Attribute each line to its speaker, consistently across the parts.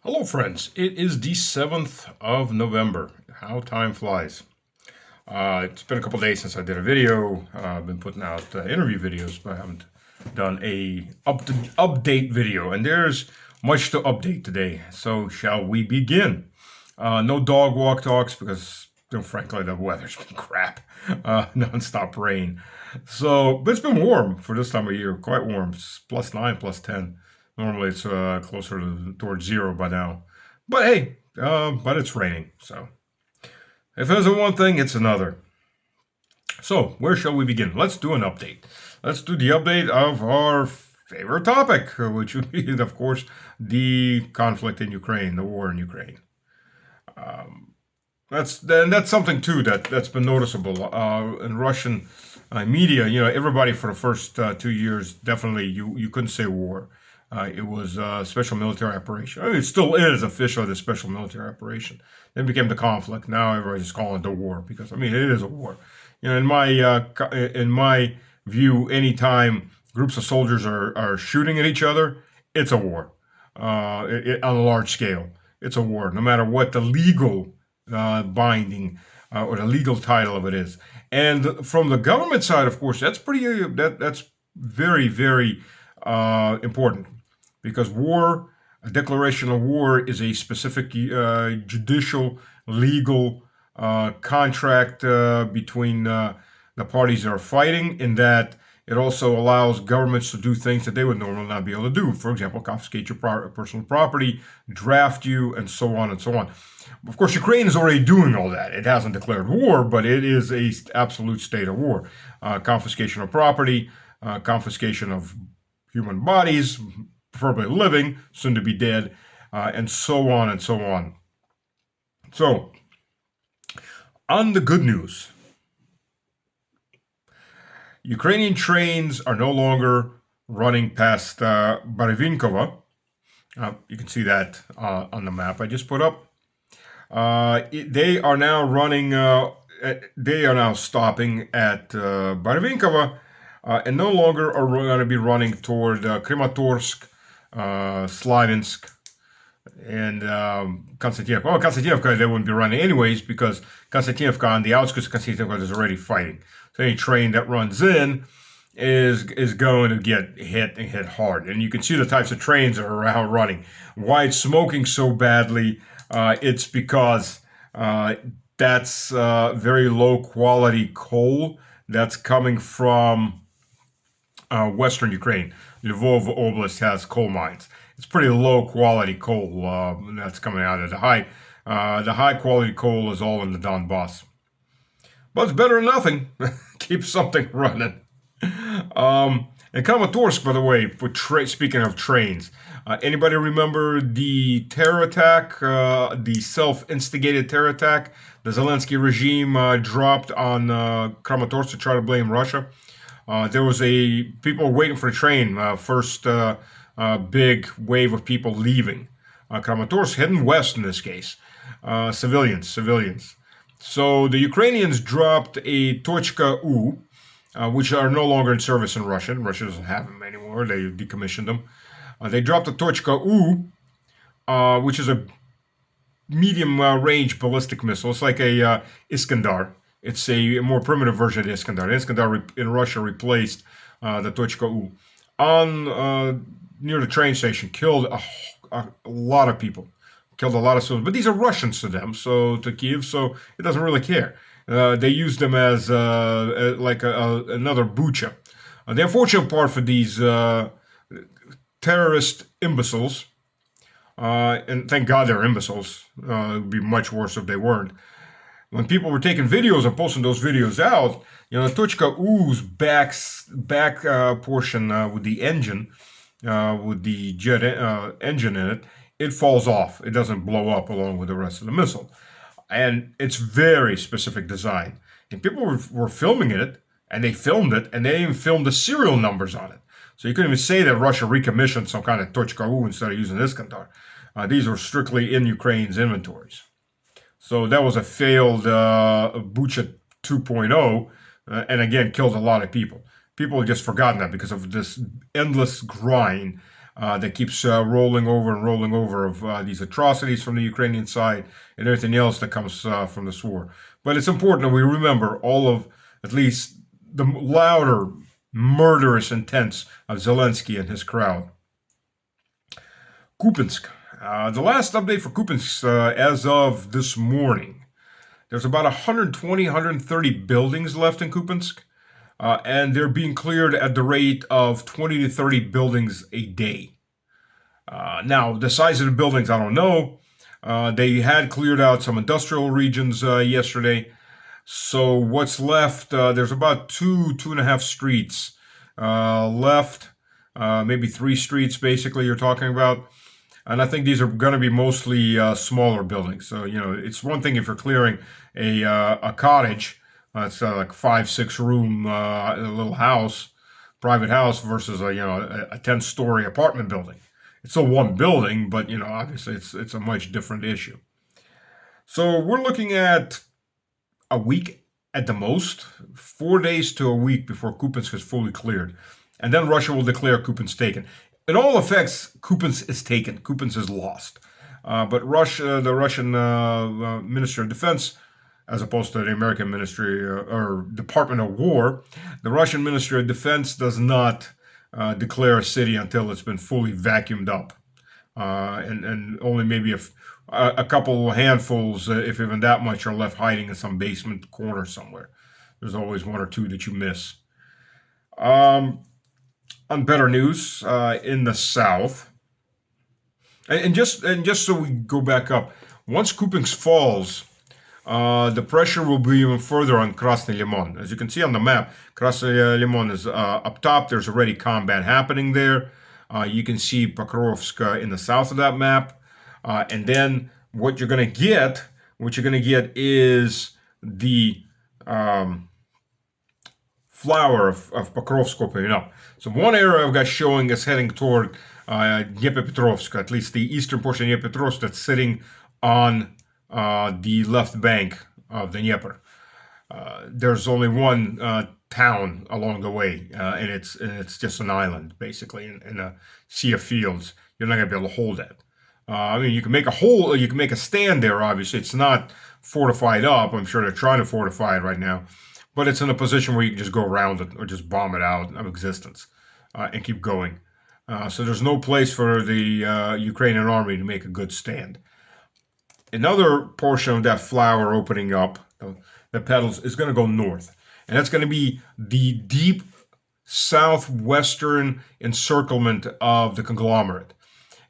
Speaker 1: Hello, friends. It is the 7th of November. How time flies. It's been a couple days since I did a video. I've been putting out interview videos, but I haven't done a update video. And there's much to update today. So, shall we begin? No dog walk talks because, frankly, the weather's been crap. Non-stop rain. But it's been warm for this time of year. Quite warm. It's +9, +10. Normally it's closer towards zero by now. But hey, but it's raining. So if it isn't one thing, it's another. So where shall we begin? Let's do an update. Let's do the update of our favorite topic, which would be, of course, the conflict in Ukraine, the war in Ukraine. That's something too that's been noticeable in Russian media. Everybody for the first 2 years definitely you couldn't say war. It was a special military operation. I mean, it still is officially the special military operation. Then it became the conflict. Now everybody's calling it the war because it is a war. In my view, anytime groups of soldiers are shooting at each other, it's a war. On a large scale, it's a war. No matter what the legal binding or the legal title of it is. And from the government side, of course, that's that's very, very important because a declaration of war is a specific judicial legal contract between the parties that are fighting, in that it also allows governments to do things that they would normally not be able to do. For example, confiscate your personal property, draft you, and so on and so on. Of course, Ukraine is already doing all that. It hasn't declared war, but it is a absolute state of war. Confiscation of property, confiscation of human bodies, preferably living, soon to be dead, and so on and so on. So, on the good news, Ukrainian trains are no longer running past Barvinkova. You can see that on the map I just put up. They are now running. They are now stopping at Barvinkova, and no longer are going to be running toward Kramatorsk, Slavinsk, and Konstantinovka. Well, Konstantinovka they wouldn't be running anyways because Konstantinovka on the outskirts of Konstantinovka is already fighting. So any train that runs in is going to get hit and hit hard. And you can see the types of trains that are around running. Why it's smoking so badly? It's because that's very low quality coal that's coming from Western Ukraine. Lvov Oblast has coal mines. It's pretty low quality coal that's coming out of the high quality coal is all in the Donbass. But it's better than nothing. Keep something running. And Kramatorsk, by the way, speaking of trains, anybody remember the terror attack, the self-instigated terror attack the Zelensky regime dropped on Kramatorsk to try to blame Russia? There was people waiting for the train, first big wave of people leaving Kramatorsk, heading west in this case, civilians. So the Ukrainians dropped a Tochka U, which are no longer in service in Russia. Russia doesn't have them anymore. They decommissioned them. They dropped a Tochka U, which is a medium-range ballistic missile. It's like a Iskandar. It's a more primitive version of the Iskandar. The Iskandar in Russia replaced the Tochka U. Near the train station, killed a lot of people. Killed a lot of civilians. But these are Russians to them, to Kiev, so it doesn't really care. They use them as like another Bucha. The unfortunate part for these terrorist imbeciles, and thank God they're imbeciles, it would be much worse if they weren't. When people were taking videos and posting those videos out, the Tochka U's back portion with the engine, with the jet engine in it, it falls off. It doesn't blow up along with the rest of the missile. And it's very specific design. And people were filming it, and they filmed it, and they even filmed the serial numbers on it. So you couldn't even say that Russia recommissioned some kind of Tochka U instead of using Iskandar. These were strictly in Ukraine's inventories. So that was a failed Bucha 2.0, and again, killed a lot of people. People have just forgotten that because of this endless grind that keeps rolling over and rolling over of these atrocities from the Ukrainian side and everything else that comes from this war. But it's important that we remember all of at least the louder, murderous intents of Zelensky and his crowd. Kupyansk. The last update for Kupyansk as of this morning. There's about 120, 130 buildings left in Kupyansk, and they're being cleared at the rate of 20 to 30 buildings a day. Now, the size of the buildings, I don't know. They had cleared out some industrial regions yesterday. So what's left? There's about two and a half streets left. Maybe 3 streets, basically, you're talking about. And I think these are going to be mostly smaller buildings. So, it's one thing if you're clearing a cottage, it's like 5, 6 room little house, private house versus a 10-story apartment building. It's still one building, but obviously it's a much different issue. So we're looking at a week at the most, 4 days to a week before Kupyansk is fully cleared, and then Russia will declare Kupyansk taken. In all effects, Kupyansk is taken. Kupyansk is lost. But Russia, the Russian Ministry of Defense, as opposed to the American Ministry or Department of War, the Russian Ministry of Defense does not declare a city until it's been fully vacuumed up. And only maybe a couple handfuls, if even that much, are left hiding in some basement corner somewhere. There's always 1 or 2 that you miss. On better news, in the south, and just so we go back up, once Kupyansk falls, the pressure will be even further on Krasny Limon. As you can see on the map, Krasny Limon is up top. There's already combat happening there. You can see Pokrovsk in the south of that map, and then what you're going to get is the flower of Pokrovsk opening up. So one area I've got showing is heading toward Dnipropetrovsk, at least the eastern portion of Dnipropetrovsk that's sitting on the left bank of the Dnieper. There's only one town along the way, and it's just an island, basically, in a sea of fields. You're not going to be able to hold that. I mean, you can make a stand there, obviously. It's not fortified up. I'm sure they're trying to fortify it right now. But it's in a position where you can just go around it or just bomb it out of existence and keep going. So there's no place for the Ukrainian army to make a good stand. Another portion of that flower opening up, the petals, is going to go north. And that's going to be the deep southwestern encirclement of the conglomerate.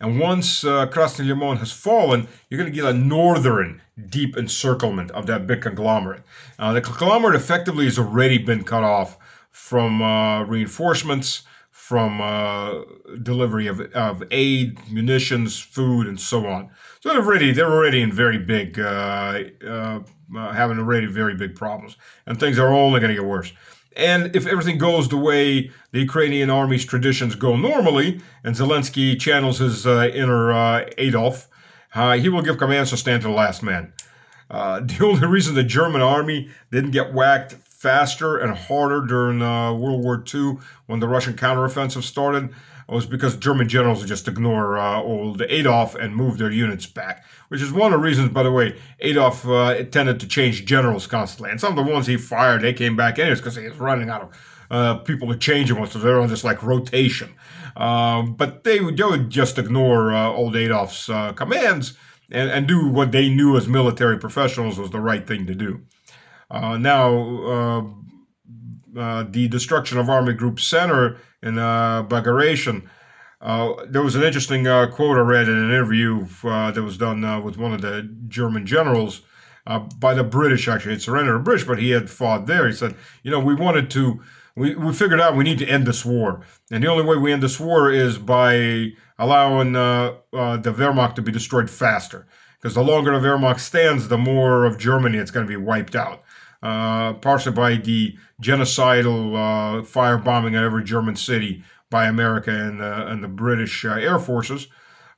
Speaker 1: And once Krasny Limon has fallen, you're going to get a northern deep encirclement of that big conglomerate. The conglomerate effectively has already been cut off from reinforcements, from delivery of aid, munitions, food, and so on. So they're already in very big, having already very big problems, and things are only going to get worse. And if everything goes the way the Ukrainian army's traditions go normally, and Zelensky channels his inner Adolf, he will give commands to stand to the last man. The only reason the German army didn't get whacked faster and harder during World War II when the Russian counteroffensive started was because German generals would just ignore old Adolf and move their units back, which is one of the reasons, by the way, Adolf tended to change generals constantly. And some of the ones he fired, they came back anyways because he was running out of people to change them, so they're on this like rotation. But they would just ignore old Adolf's commands and do what they knew as military professionals was the right thing to do. Now, the destruction of Army Group Center in Bagration, there was an interesting quote I read in an interview that was done with one of the German generals by the British, actually. It surrendered to the British, but he had fought there. He said, we figured out we need to end this war. And the only way we end this war is by allowing the Wehrmacht to be destroyed faster. Because the longer the Wehrmacht stands, the more of Germany it's going to be wiped out. Partially by the genocidal firebombing of every German city by America and the British Air Forces.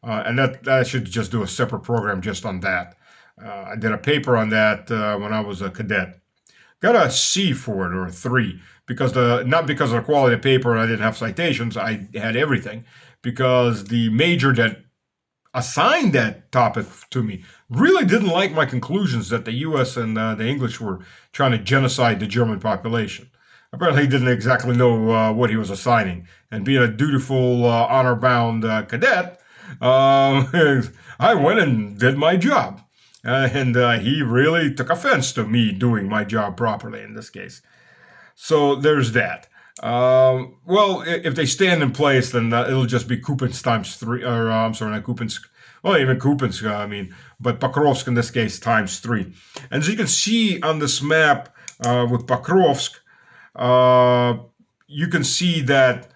Speaker 1: And that should just do a separate program just on that. I did a paper on that when I was a cadet. Got a C for it, or a 3, because not because of the quality of paper and I didn't have citations. I had everything, because the major that assigned that topic to me really didn't like my conclusions that the U.S. and the English were trying to genocide the German population. Apparently, he didn't exactly know what he was assigning. And being a dutiful, honor-bound cadet, I went and did my job. And he really took offense to me doing my job properly in this case. So there's that. Well, if they stand in place, then it'll just be Kupyansk times three, or I'm sorry, not Kupyansk. Well, even Kupyansk, I mean, but Pokrovsk in this case times three. And as you can see on this map with Pokrovsk, you can see that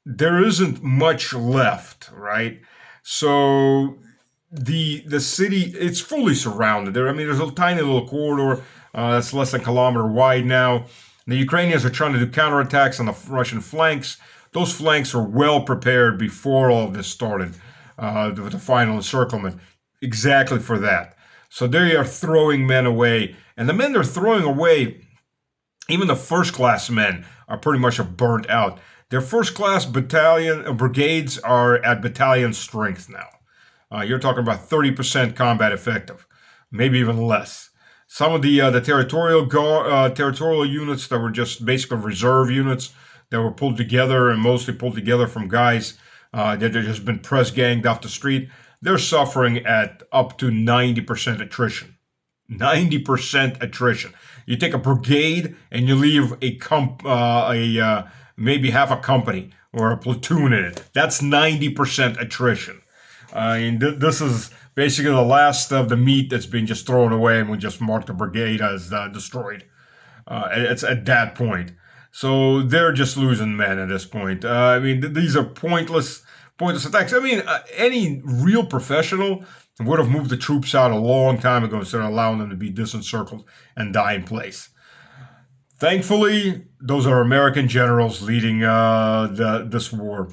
Speaker 1: there isn't much left, right? So the city, it's fully surrounded. There, I mean, there's a tiny little corridor that's less than a kilometer wide now. The Ukrainians are trying to do counterattacks on the Russian flanks. Those flanks were well prepared before all of this started, the final encirclement, exactly for that. So they are throwing men away. And the men they're throwing away, even the first-class men, are pretty much burnt out. Their first-class brigades are at battalion strength now. You're talking about 30% combat effective, maybe even less. Some of the territorial units that were just basically reserve units that were pulled together and mostly pulled together from guys that had just been press ganged off the street, they're suffering at up to 90% attrition. 90% attrition. You take a brigade and you leave maybe half a company or a platoon in it. That's 90% attrition. And this is basically the last of the meat that's been just thrown away, and we just mark the brigade as destroyed. It's at that point. So they're just losing men at this point. I mean, these are pointless attacks. I mean, any real professional would have moved the troops out a long time ago instead of allowing them to be disencircled and die in place. Thankfully, those are American generals leading this war.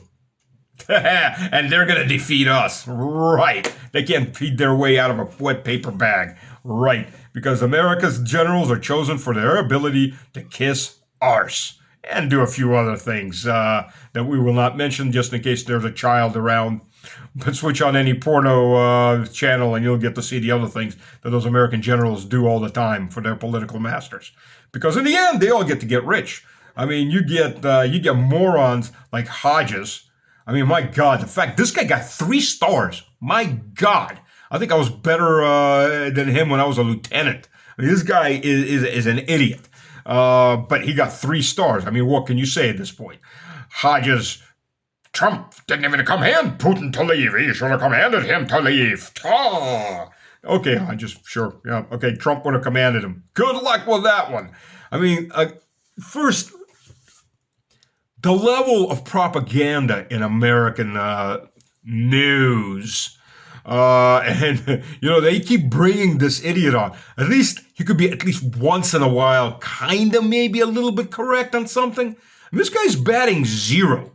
Speaker 1: And they're going to defeat us. Right. They can't feed their way out of a wet paper bag. Right. Because America's generals are chosen for their ability to kiss arse and do a few other things that we will not mention just in case there's a child around. But switch on any porno channel and you'll get to see the other things that those American generals do all the time for their political masters. Because in the end, they all get to get rich. I mean, you get morons like Hodges. I mean, my God, the fact this guy got 3 stars. My God. I think I was better than him when I was a lieutenant. I mean, this guy is an idiot. But he got 3 stars. I mean, what can you say at this point? Hodges, Trump didn't even command Putin to leave. He should have commanded him to leave. Ah. Okay, Hodges, sure. Yeah, okay, Trump would have commanded him. Good luck with that one. I mean, first, the level of propaganda in American news, and they keep bringing this idiot on. At least he could be at least once in a while, kind of maybe a little bit correct on something. And this guy's batting 0.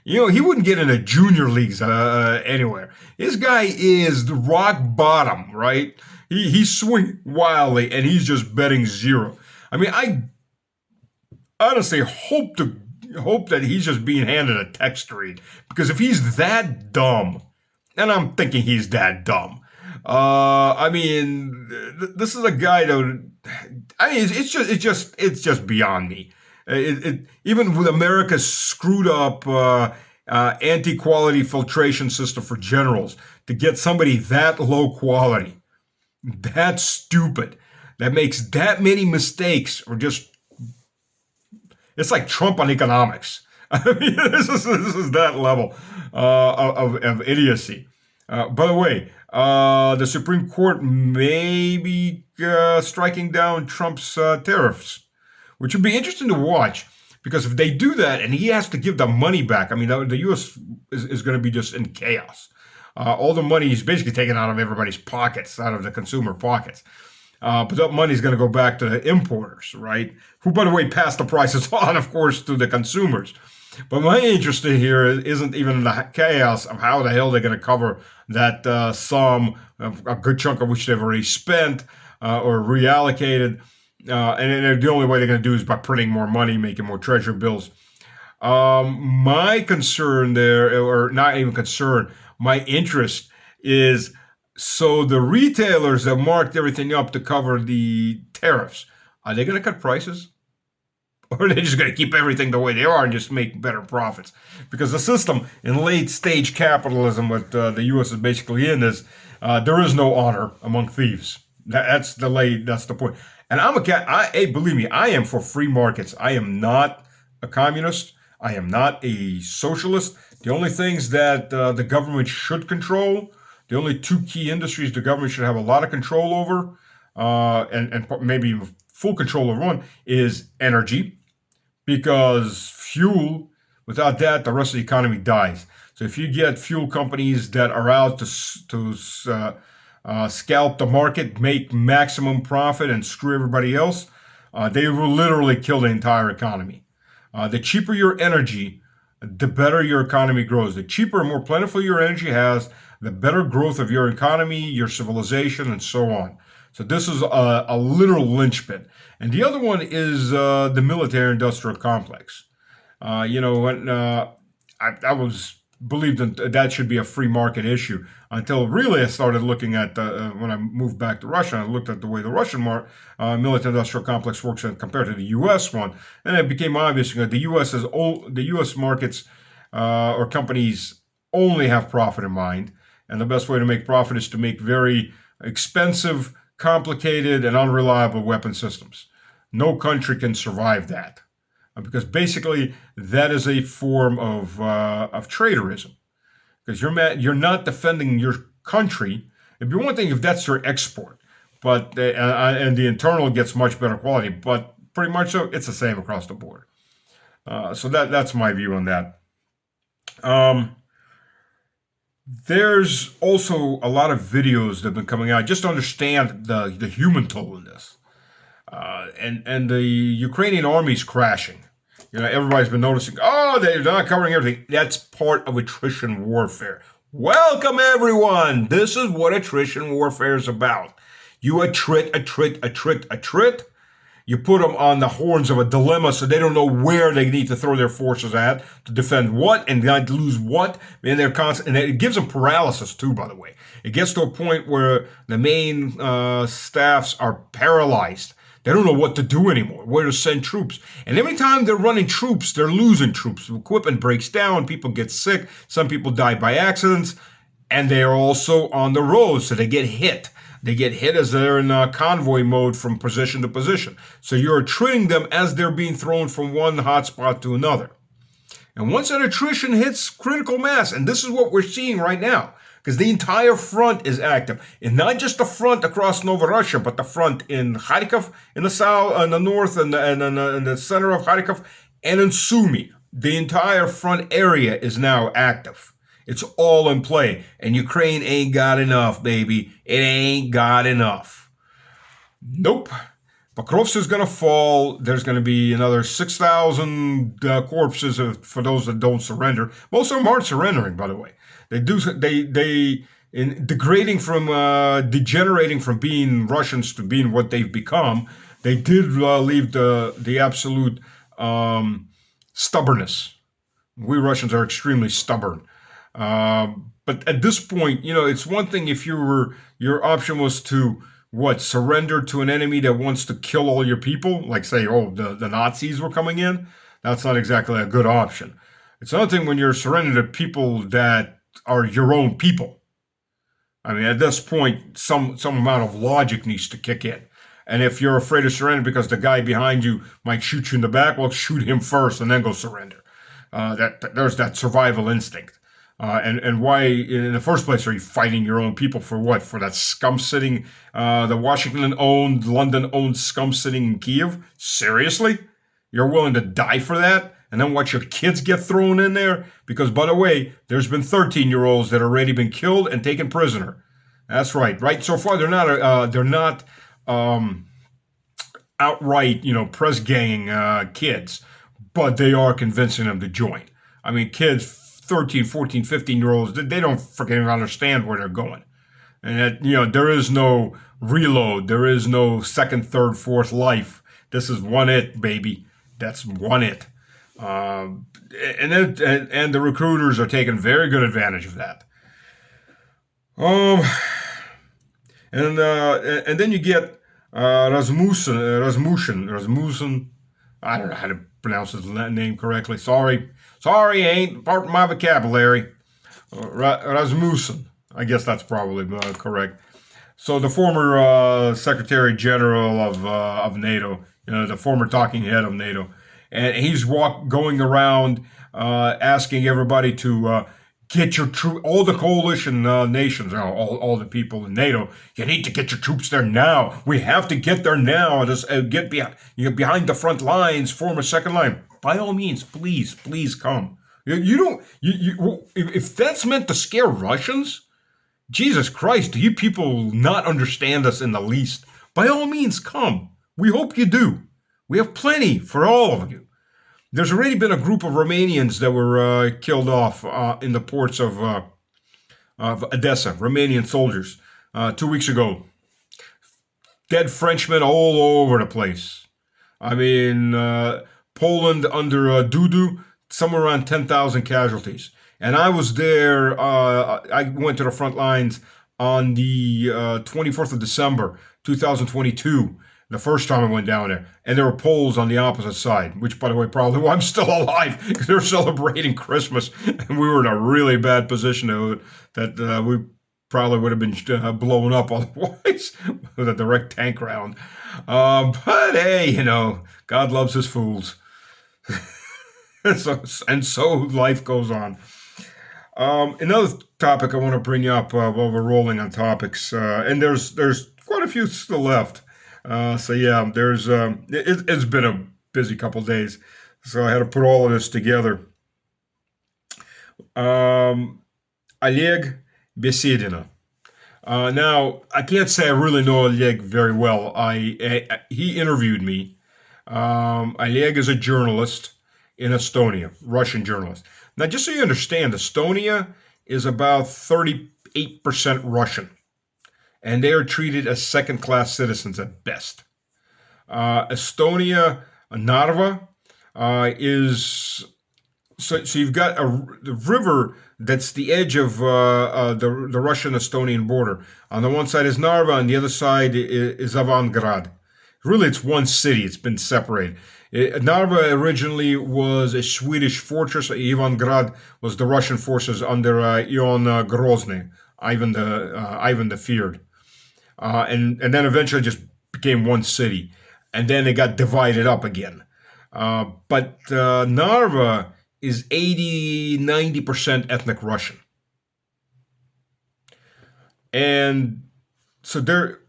Speaker 1: He wouldn't get into junior leagues anywhere. This guy is the rock bottom, right? He swings wildly, and he's just betting 0. I mean, I honestly hope that he's just being handed a text to read, because if he's that dumb, and I'm thinking he's that dumb, I mean, this is a guy that, I mean, it's just beyond me. Even with America's screwed up anti-quality filtration system for generals, to get somebody that low quality, that stupid, that makes that many mistakes, or just, it's like Trump on economics. I mean, this is that level of idiocy. By the way, the Supreme Court may be striking down Trump's tariffs, which would be interesting to watch, because if they do that and he has to give the money back, I mean, the U.S. is going to be just in chaos. All the money is basically taken out of everybody's pockets, out of the consumer pockets. But that money is going to go back to the importers, right? Who, by the way, pass the prices on, of course, to the consumers. But my interest in here isn't even the chaos of how the hell they're going to cover that sum, a good chunk of which they've already spent or reallocated. And the only way they're going to do is by printing more money, making more treasury bills. My concern there, or not even concern, my interest is so the retailers that marked everything up to cover the tariffs, are they going to cut prices? Or are they just going to keep everything the way they are and just make better profits? Because the system in late stage capitalism, what the U.S. is basically in, is there is no honor among thieves. That's the point. And I'm a cat. Hey, believe me, I am for free markets. I am not a communist. I am not a socialist. The only things that the government should control, the only two key industries the government should have a lot of control over, and maybe full control over one, is energy, because fuel, without that, the rest of the economy dies. So if you get fuel companies that are out to scalp the market, make maximum profit, and screw everybody else, they will literally kill the entire economy. The cheaper your energy, the better your economy grows. The cheaper and more plentiful your energy has, the better growth of your economy, your civilization, and so on. So this is a literal linchpin. And the other one is the military-industrial complex. When I was believed that should be a free market issue until really I started looking at when I moved back to Russia. I looked at the way the Russian military-industrial complex works compared to the U.S. one, and it became obvious that the U.S. markets or companies only have profit in mind, and the best way to make profit is to make very expensive, complicated, and unreliable weapon systems. No country can survive that, because basically that is a form of traitorism. Because you're not defending your country. It'd be one thing if that's your export, but and the internal gets much better quality. But pretty much so, it's the same across the board. So that's my view on that. Um, there's also a lot of videos that have been coming out just to understand the human toll in this, and the Ukrainian army's crashing. Everybody's been noticing, oh, they're not covering everything. That's part of attrition warfare. Welcome, everyone. This is what attrition warfare is about. You attrit. You put them on the horns of a dilemma so they don't know where they need to throw their forces at to defend what and not lose what. And they're constant, and it gives them paralysis too, by the way. It gets to a point where the main staffs are paralyzed. They don't know what to do anymore, where to send troops. And every time they're running troops, they're losing troops. Equipment breaks down, people get sick, some people die by accidents, and they are also on the road, so they get hit. They get hit as they're in convoy mode from position to position. So you're attriting them as they're being thrown from one hotspot to another. And once that attrition hits critical mass, and this is what we're seeing right now, because the entire front is active, and not just the front across Novorossiya, but the front in Kharkov, in the south, in the north, and the center of Kharkov, and in Sumy. The entire front area is now active. It's all in play, and Ukraine ain't got enough, baby. It ain't got enough. Nope. Pokrovsk is going to fall. There's going to be another 6,000 corpses for those that don't surrender. Most of them aren't surrendering, by the way. In degenerating from being Russians to being what they've become, they did leave the absolute stubbornness. We Russians are extremely stubborn. But at this point, it's one thing if your option was to surrender to an enemy that wants to kill all your people, like say, the Nazis were coming in. That's not exactly a good option. It's another thing when you're surrendering to people that are your own people. I mean, at this point, some amount of logic needs to kick in. And if you're afraid to surrender because the guy behind you might shoot you in the back, well, shoot him first and then go surrender. There's that survival instinct. And why, in the first place, are you fighting your own people for what? For that scum sitting, the Washington-owned, London-owned scum sitting in Kiev? Seriously? You're willing to die for that? And then watch your kids get thrown in there? Because, by the way, there's been 13-year-olds that have already been killed and taken prisoner. That's right. Right so far, they're not outright, press ganging kids, but they are convincing them to join. I mean, kids, 13, 14, 15-year-olds, they don't freaking understand where they're going. And that, there is no reload. There is no second, third, fourth life. This is one it, baby. That's one it. Um, and the recruiters are taking very good advantage of that. Um, and then you get Rasmussen. I don't know how to pronounce his name correctly. Sorry, ain't part of my vocabulary. Rasmussen. I guess that's probably correct. So the former Secretary General of NATO, the former talking head of NATO, and he's going around asking everybody to get your troop, all the coalition nations, all the people in NATO. You need to get your troops there now. We have to get there now. Just get behind the front lines, form a second line. By all means, please come. You don't. If that's meant to scare Russians. Jesus Christ, do you people not understand us in the least? By all means, come. We hope you do. We have plenty for all of you. There's already been a group of Romanians that were killed off in the ports of Odessa, Romanian soldiers, 2 weeks ago. Dead Frenchmen all over the place. I mean, Poland under Dudu, somewhere around 10,000 casualties. And I was there, I went to the front lines on the 24th of December, 2022, the first time I went down there. And there were Poles on the opposite side, which, by the way, probably why I'm still alive, because they're celebrating Christmas. And we were in a really bad position that we probably would have been blown up otherwise with a direct tank round. But hey, God loves his fools. so life goes on. Another topic I want to bring up while we're rolling on topics, and there's quite a few still left. So yeah, it's been a busy couple days, so I had to put all of this together. Oleg Besedina. Now I can't say I really know Oleg very well. He interviewed me. Oleg is a journalist in Estonia, Russian journalist. Now, just so you understand, Estonia is about 38% Russian, and they are treated as second-class citizens at best. Estonia, Narva, is so you've got the river that's the edge of the Russian-Estonian border. On the one side is Narva, on the other side is Avangard. Really, it's one city. It's been separated. Narva originally was a Swedish fortress. Ivangard was the Russian forces under Ivan Grozny, Ivan the Feared, and then eventually just became one city, and then it got divided up again. But Narva is 80-90% ethnic Russian, and so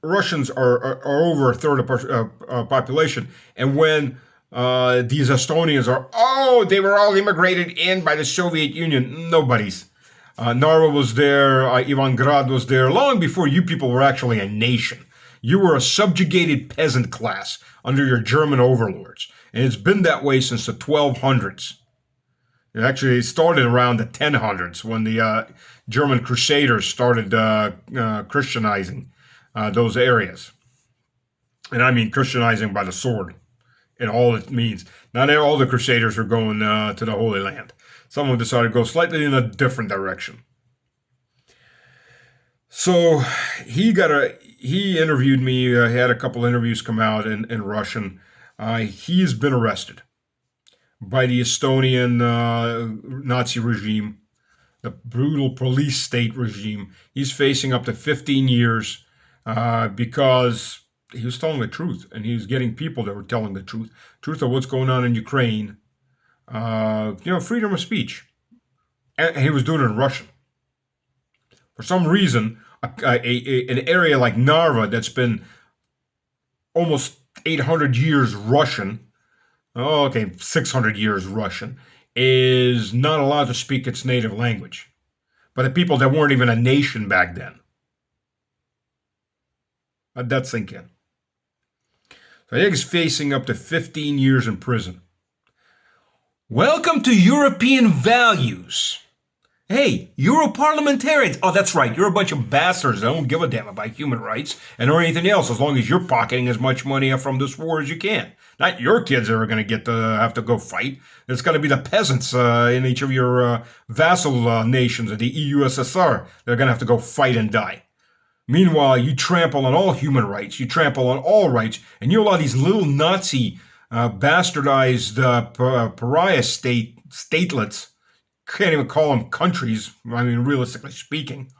Speaker 1: Russians are over a third of population, and when these Estonians they were all immigrated in by the Soviet Union. Nobody's. Narva was there, Ivangard was there, long before you people were actually a nation. You were a subjugated peasant class under your German overlords. And it's been that way since the 1200s. It actually started around the 1000s when the German Crusaders started Christianizing those areas. And I mean Christianizing by the sword. And all it means. Not all the Crusaders were going to the Holy Land. Some of them decided to go slightly in a different direction. So he interviewed me. Had a couple interviews come out in Russian. He's been arrested by the Estonian Nazi regime, the brutal police state regime. He's facing up to 15 years because he was telling the truth, and he was getting people that were telling the truth of what's going on in Ukraine. Freedom of speech, and he was doing it in Russian. For some reason, an area like Narva that's been almost 800 years Russian, 600 years Russian, is not allowed to speak its native language. But the people that weren't even a nation back then. Let that sink in. So I think he's facing up to 15 years in prison. Welcome to European values. Hey, Europarliamentarians. Oh, that's right. You're a bunch of bastards that don't give a damn about human rights and or anything else as long as you're pocketing as much money from this war as you can. Not your kids that are going to get to have to go fight. It's going to be the peasants in each of your vassal nations of the EUSSR that are going to have to go fight and die. Meanwhile, you trample on all human rights, you trample on all rights, and you allow these little Nazi, bastardized pariah statelets, can't even call them countries, I mean, realistically speaking,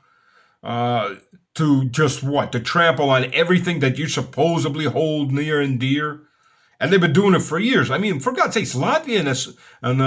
Speaker 1: uh, to just what? To trample on everything that you supposedly hold near and dear? And they've been doing it for years. I mean, for God's sakes, Latvia and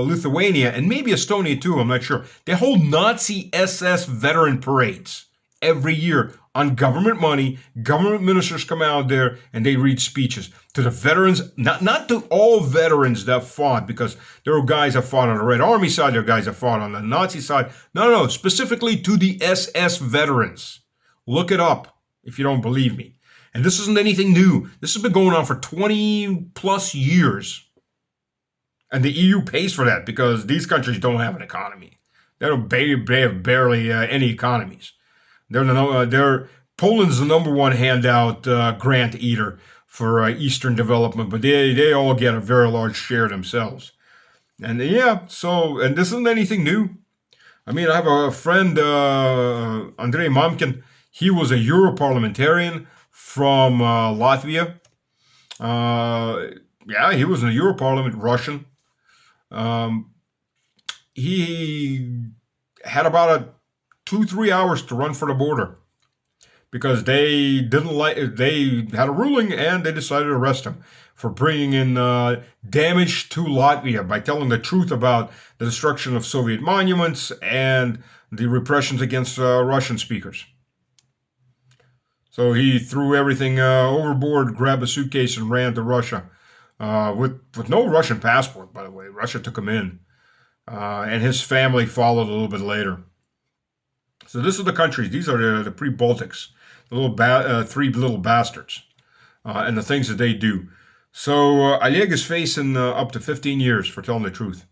Speaker 1: Lithuania, and maybe Estonia too, I'm not sure, they hold Nazi SS veteran parades every year on government money. Government ministers come out there and they read speeches to the veterans, not to all veterans that fought, because there were guys that fought on the Red Army side, there were guys that fought on the Nazi side. No, specifically to the SS veterans. Look it up if you don't believe me. And this isn't anything new. This has been going on for 20 plus years. And the EU pays for that because these countries don't have an economy. They have barely any economies. They're Poland's the number one handout grant eater for Eastern development, but they all get a very large share themselves. And yeah, and this isn't anything new. I mean, I have a friend, Andrei Mamkin. He was a Europarliamentarian from Latvia. Yeah, he was in the Europarliament, Russian. Um, he had about 2-3 hours to run for the border because they didn't like. They had a ruling and they decided to arrest him for bringing in damage to Latvia by telling the truth about the destruction of Soviet monuments and the repressions against Russian speakers. So he threw everything overboard, grabbed a suitcase, and ran to Russia with no Russian passport. By the way, Russia took him in, and his family followed a little bit later. So this is the countries. These are the pre-Baltics, the three little bastards, and the things that they do. So Oleg is facing up to 15 years for telling the truth.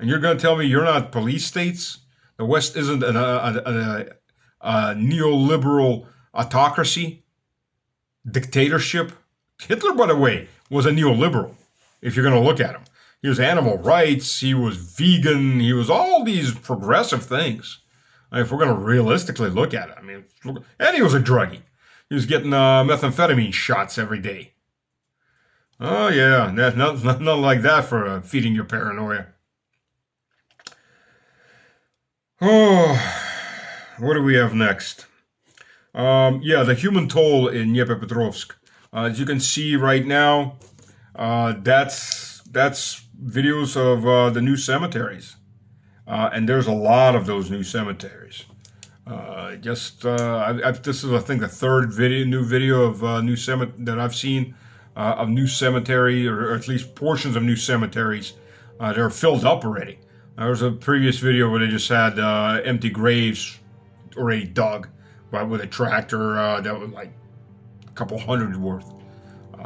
Speaker 1: And you're going to tell me you're not police states? The West isn't a neoliberal autocracy, dictatorship. Hitler, by the way, was a neoliberal, if you're going to look at him. He was animal rights, he was vegan, he was all these progressive things. I mean, if we're going to realistically look at it, I mean, and he was a druggie. He was getting methamphetamine shots every day. Oh, yeah, nothing like that for feeding your paranoia. Oh, what do we have next? Yeah, the human toll in Dnipropetrovsk. As you can see right now, that's videos of the new cemeteries, and there's a lot of those new cemeteries. This is I think the third new video of that I've seen of new cemetery, or at least portions of new cemeteries. They're filled up already. There was a previous video where they just had empty graves already dug, but with a tractor that was like a couple hundred worth.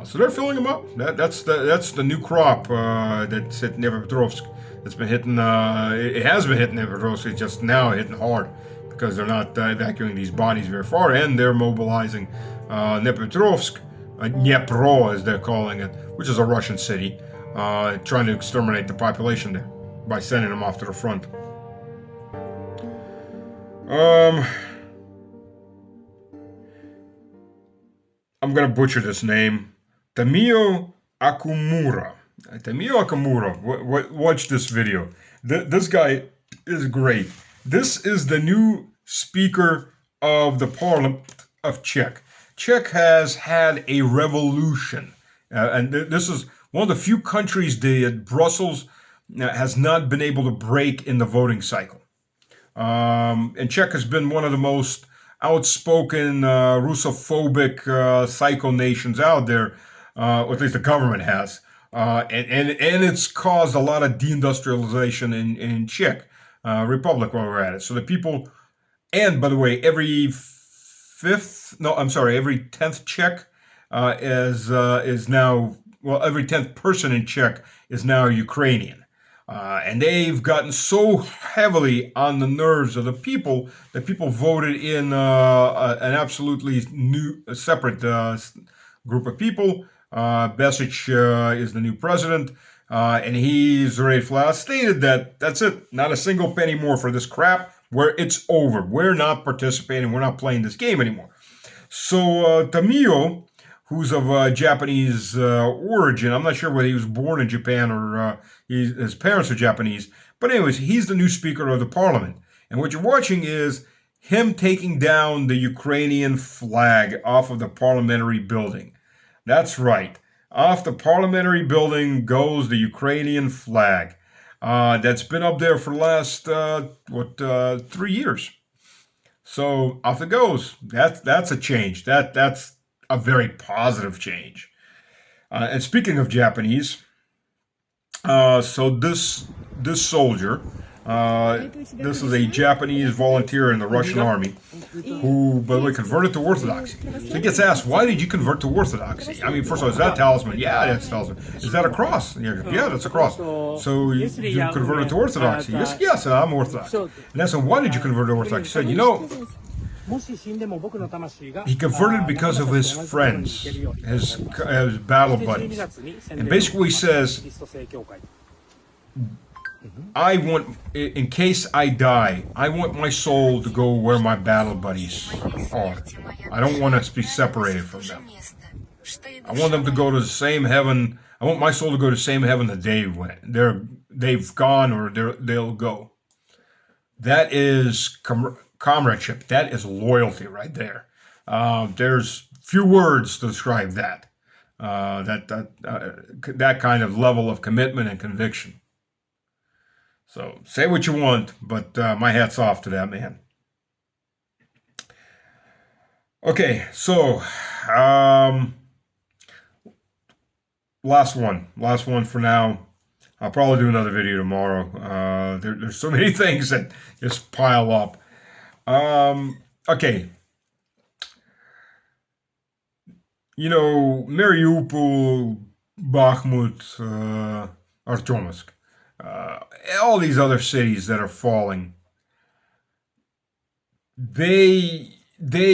Speaker 1: So they're filling them up. That's the new crop that's hit Dnipropetrovsk. It's been hitting. It has been hitting Dnipropetrovsk. It's just now hitting hard because they're not evacuating these bodies very far, and they're mobilizing Dnipropetrovsk, Dnipro as they're calling it, which is a Russian city, trying to exterminate the population there by sending them off to the front. I'm gonna butcher this name. Tamio Akumura. Watch this video. This guy is great. This is the new Speaker of the Parliament of Czech. Czech has had a revolution. And this is one of the few countries that Brussels has not been able to break in the voting cycle. And Czech has been one of the most outspoken Russophobic psycho nations out there, or at least the government has. And it's caused a lot of deindustrialization in Czech Republic while we're at it. So the people, and by the way, every 10th Czech is now, well, every 10th person in Czech is now Ukrainian. And they've gotten so heavily on the nerves of the people that people voted in an absolutely new, separate group of people. Besic is the new president, and he's already flat stated that that's it, not a single penny more for this crap. Where it's over. We're not participating. We're not playing this game anymore. So Tamio, who's of Japanese origin, I'm not sure whether he was born in Japan or his parents are Japanese. But anyways, he's the new Speaker of the Parliament. And what you're watching is him taking down the Ukrainian flag off of the parliamentary building. That's right. Off the parliamentary building goes the Ukrainian flag. That's been up there for the last, 3 years. So off it goes. That's a change. That's a very positive change. And speaking of Japanese, so this soldier, this is a Japanese volunteer in the Russian army who, by the way, converted to Orthodoxy. So he gets asked, why did you convert to Orthodoxy? I mean, first of all, is that talisman? Yeah, that's talisman. Is that a cross? Yeah, that's a cross. So you converted to Orthodoxy? Yes, I'm Orthodox. And I said, why did you convert to Orthodoxy? He said, he converted because of his friends, his battle buddies. And basically he says, I want, in case I die, I want my soul to go where my battle buddies are. I don't want to be separated from them. I want them to go to the same heaven. I want my soul to go to the same heaven that they went. They've gone or they'll go. That is comradeship. That is loyalty right there. There's few words to describe that. That kind of level of commitment and conviction. So say what you want, but my hat's off to that man. Okay, so last one for now. I'll probably do another video tomorrow. There's so many things that just pile up. Okay. Mariupol, Bakhmut, Artemovsk. All these other cities that are falling, they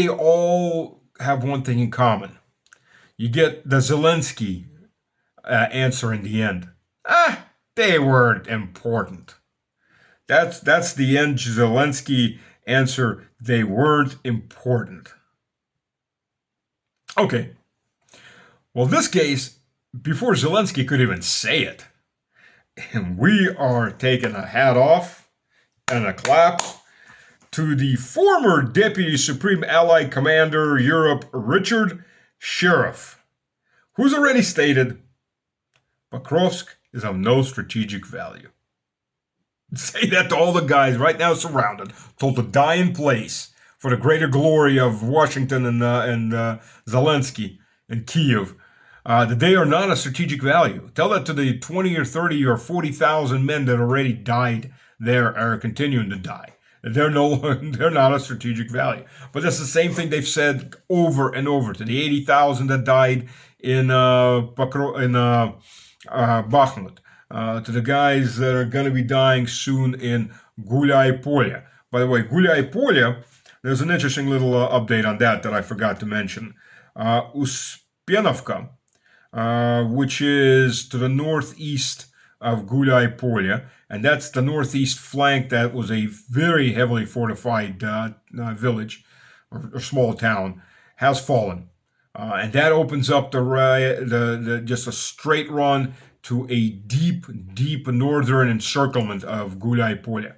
Speaker 1: all have one thing in common. You get the Zelensky answer in the end. They weren't important. That's the end Zelensky answer. They weren't important. Okay. Well, this case, before Zelensky could even say it, and we are taking a hat off and a clap to the former Deputy Supreme Allied Commander Europe, Richard Sheriff, who's already stated Pokrovsk is of no strategic value. Say that to all the guys right now surrounded, told to die in place for the greater glory of Washington and Zelensky and Kiev. That they are not a strategic value. Tell that to the 20 or 30 or 40,000 men that already died there or are continuing to die. They're not a strategic value. But that's the same thing they've said over and over to the 80,000 that died in Bakhmut, to the guys that are going to be dying soon in Gulai Polya. By the way, Gulai Polya, there's an interesting little update on that I forgot to mention. Uspenovka, which is to the northeast of Gulai Polya, and that's the northeast flank that was a very heavily fortified village or small town, has fallen. And that opens up the just a straight run to a deep northern encirclement of Gulai Polya.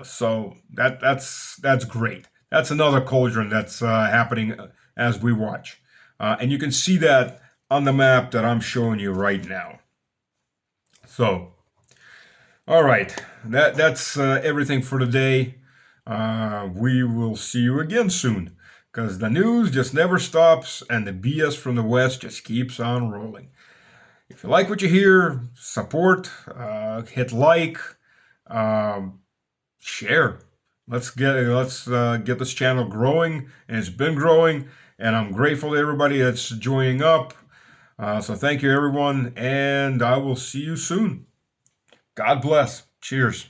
Speaker 1: So that's great. That's another cauldron that's happening as we watch. And you can see that on the map that I'm showing you right now. So, all right, that's everything for today. We will see you again soon, because the news just never stops and the BS from the West just keeps on rolling. If you like what you hear, support, hit like, share. Let's get this channel growing, and it's been growing, and I'm grateful to everybody that's joining up. So thank you, everyone, and I will see you soon. God bless. Cheers.